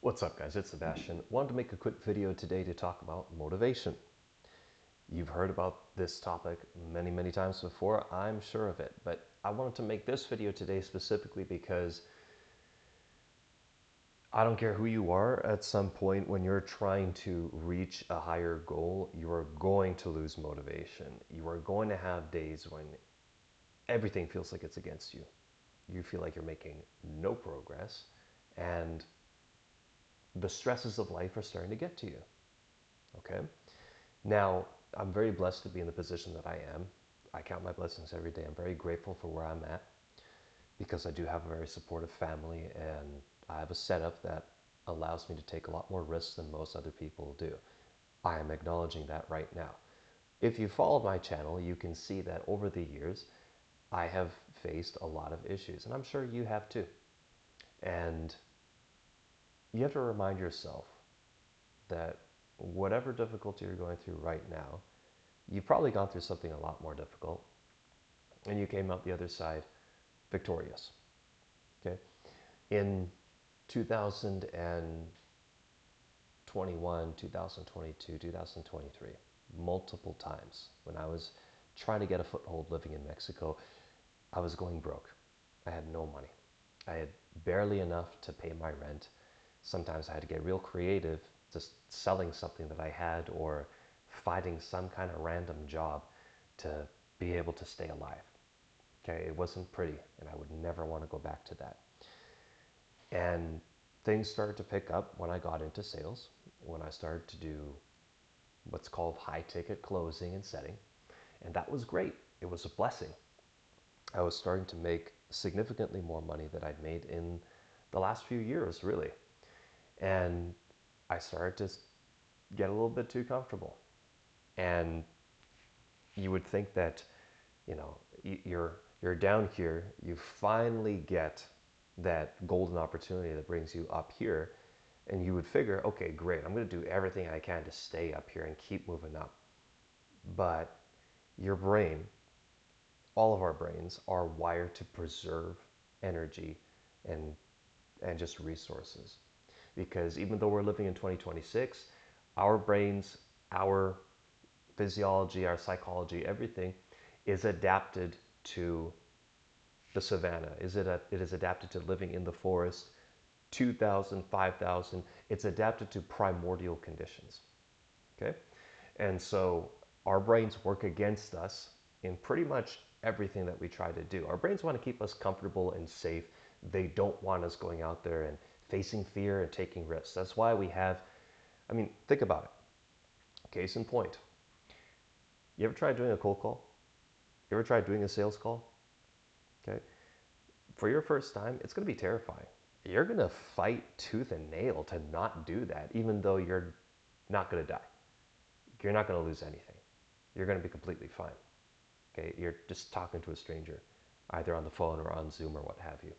What's up, guys? It's Sebastian. Wanted to make a quick video today to talk about motivation. You've heard about this topic many times before, I'm sure of it, but I wanted to make this video today specifically because I don't care who you are, at some point when you're trying to reach a higher goal, you are going to lose motivation. You are going to have days when everything feels like it's against you. You feel like you're making no progress, and the stresses of life are starting to get to you. Okay? Now, I'm very blessed to be in the position that I am. I count my blessings every day. I'm very grateful for where I'm at because I do have a very supportive family and I have a setup that allows me to take a lot more risks than most other people do. I am acknowledging that right now. If you follow my channel, you can see that over the years, I have faced a lot of issues, and I'm sure you have too. And you have to remind yourself that whatever difficulty you're going through right now, you've probably gone through something a lot more difficult and you came out the other side victorious. Okay. In 2021, 2022, 2023, multiple times when I was trying to get a foothold living in Mexico, I was going broke. I had no money. I had barely enough to pay my rent. Sometimes I had to get real creative, just selling something that I had or finding some kind of random job to be able to stay alive. Okay, it wasn't pretty, and I would never want to go back to that. And things started to pick up when I got into sales, when I started to do what's called high ticket closing and setting. And that was great. It was a blessing. I was starting to make significantly more money than I'd made in the last few years, really. And I started to get a little bit too comfortable. And you would think that, you know, you're down here, you finally get that golden opportunity that brings you up here, and you would figure, okay, great, I'm going to do everything I can to stay up here and keep moving up. But your brain, all of our brains, are wired to preserve energy and just resources. Because even though we're living in 2026, our brains, our physiology, our psychology, everything is adapted to the savannah. It is adapted to living in the forest, 2,000, 5,000. It's adapted to primordial conditions. Okay? And so our brains work against us in pretty much everything that we try to do. Our brains want to keep us comfortable and safe. They don't want us going out there and facing fear and taking risks. That's why we have, I mean, think about it. Case in point. You ever tried doing a cold call? You ever tried doing a sales call? Okay. For your first time, it's going to be terrifying. You're going to fight tooth and nail to not do that, even though you're not going to die. You're not going to lose anything. You're going to be completely fine. Okay. You're just talking to a stranger, either on the phone or on Zoom or what have you.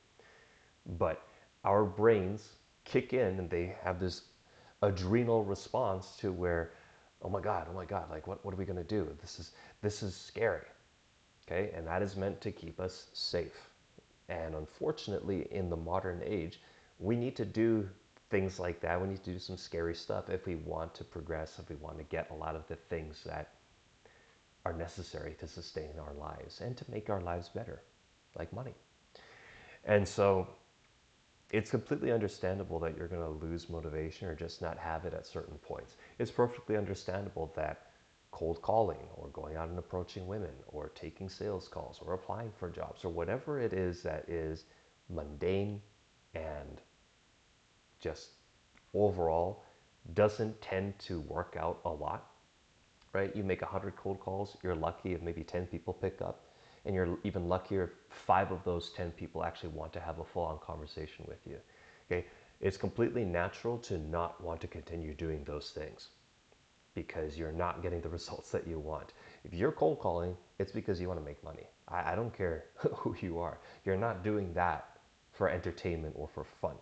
But our brains kick in and they have this adrenal response to where, oh my God, like what are we going to do? This is scary. Okay, and that is meant to keep us safe. And unfortunately, in the modern age, we need to do things like that. We need to do some scary stuff if we want to progress, if we want to get a lot of the things that are necessary to sustain our lives and to make our lives better, like money. And so it's completely understandable that you're going to lose motivation or just not have it at certain points. It's perfectly understandable that cold calling or going out and approaching women or taking sales calls or applying for jobs or whatever it is that is mundane and just overall doesn't tend to work out a lot, right? You make 100 cold calls, you're lucky if maybe 10 people pick up, and you're even luckier if 5 of those 10 people actually want to have a full-on conversation with you. Okay, it's completely natural to not want to continue doing those things because you're not getting the results that you want. If you're cold calling, it's because you want to make money. I don't care who you are. You're not doing that for entertainment or for fun.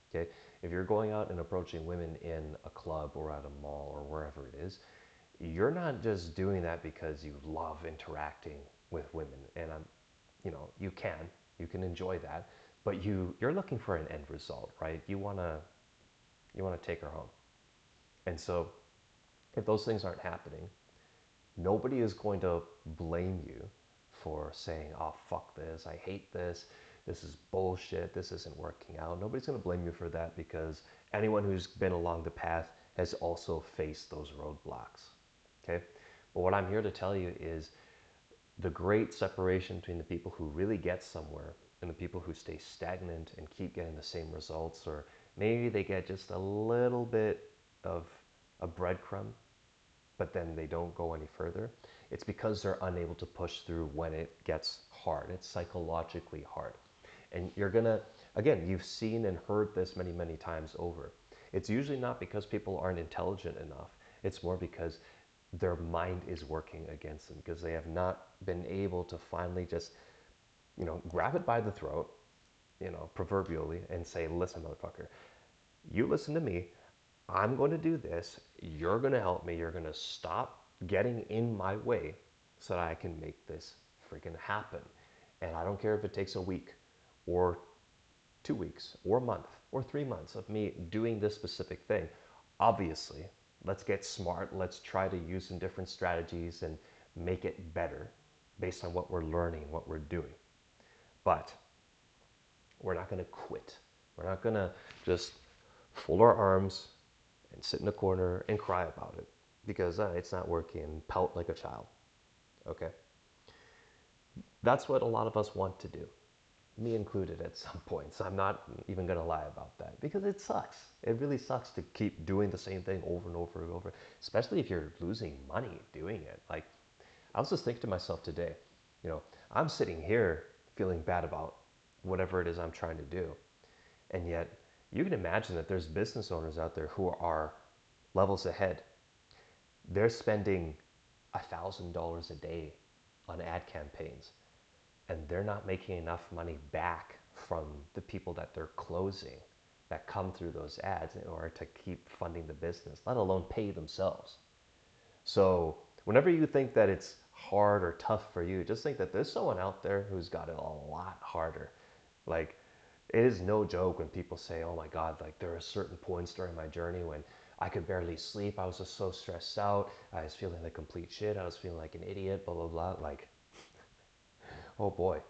Okay, if you're going out and approaching women in a club or at a mall or wherever it is, you're not just doing that because you love interacting with women. And you can enjoy that, but you're looking for an end result, right? You want to You want to take her home. And so if those things aren't happening, nobody is going to blame you for saying, oh, fuck this, I hate this is bullshit, this isn't working out. Nobody's going to blame you for that because anyone who's been along the path has also faced those roadblocks. Okay? But what I'm here to tell you is the great separation between the people who really get somewhere and the people who stay stagnant and keep getting the same results, or maybe they get just a little bit of a breadcrumb but then they don't go any further. It's because they're unable to push through when it gets hard. It's psychologically hard. And you're gonna, again, you've seen and heard this many, many times over. It's usually not because people aren't intelligent enough. It's more because their mind is working against them because they have not been able to finally just, grab it by the throat, proverbially, and say, listen, motherfucker, you listen to me. I'm going to do this. You're going to help me. You're going to stop getting in my way so that I can make this freaking happen. And I don't care if it takes a week or 2 weeks or a month or 3 months of me doing this specific thing. Obviously, let's get smart. Let's try to use some different strategies and make it better based on what we're learning and what we're doing. But we're not going to quit. We're not going to just fold our arms and sit in a corner and cry about it because it's not working and pout like a child. Okay? That's what a lot of us want to do, me included at some points. I'm not even going to lie about that because it sucks. It really sucks to keep doing the same thing over and over and over, especially if you're losing money doing it. Like, I was just thinking to myself today, I'm sitting here feeling bad about whatever it is I'm trying to do. And yet, you can imagine that there's business owners out there who are levels ahead. They're spending $1,000 a day on ad campaigns, and they're not making enough money back from the people that they're closing that come through those ads in order to keep funding the business, let alone pay themselves. So whenever you think that it's hard or tough for you, just think that there's someone out there who's got it a lot harder. Like, it is no joke when people say, oh my God, like there are certain points during my journey when I could barely sleep. I was just so stressed out. I was feeling like complete shit. I was feeling like an idiot, blah, blah, blah. Like, oh boy.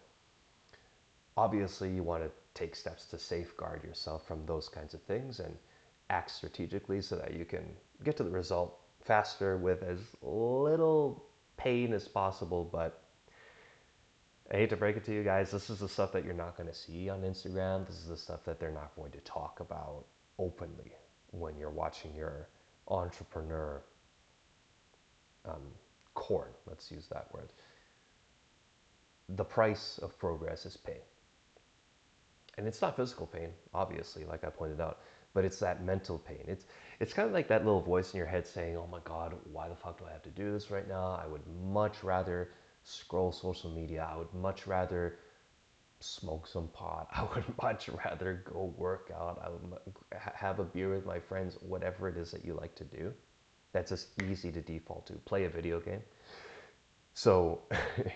Obviously, you want to take steps to safeguard yourself from those kinds of things and act strategically so that you can get to the result faster with as little pain as possible. But I hate to break it to you guys, this is the stuff that you're not going to see on Instagram. This is the stuff that they're not going to talk about openly when you're watching your entrepreneur corn. Let's use that word. The price of progress is pain. And it's not physical pain, obviously, like I pointed out, but it's that mental pain. It's kind of like that little voice in your head saying, oh my God, why the fuck do I have to do this right now? I would much rather scroll social media. I would much rather smoke some pot. I would much rather go work out. I would have a beer with my friends, whatever it is that you like to do. That's just easy to default to. Play a video game. So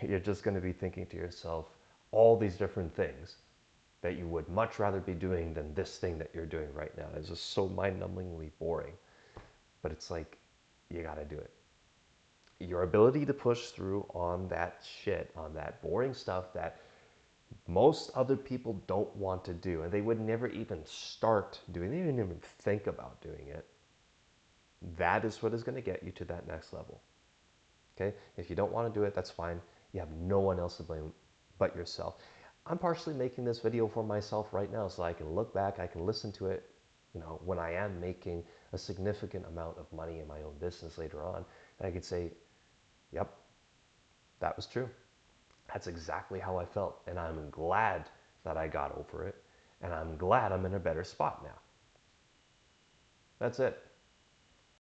you're just going to be thinking to yourself all these different things that you would much rather be doing than this thing that you're doing right now. It's just so mind-numbingly boring. But it's like, you got to do it. Your ability to push through on that shit, on that boring stuff that most other people don't want to do, and they would never even start doing, they didn't even think about doing it. That is what is going to get you to that next level. Okay? If you don't want to do it, that's fine. You have no one else to blame but yourself. I'm partially making this video for myself right now so I can look back, I can listen to it, when I am making a significant amount of money in my own business later on, and I could say, yep, that was true. That's exactly how I felt, and I'm glad that I got over it, and I'm glad I'm in a better spot now. That's it.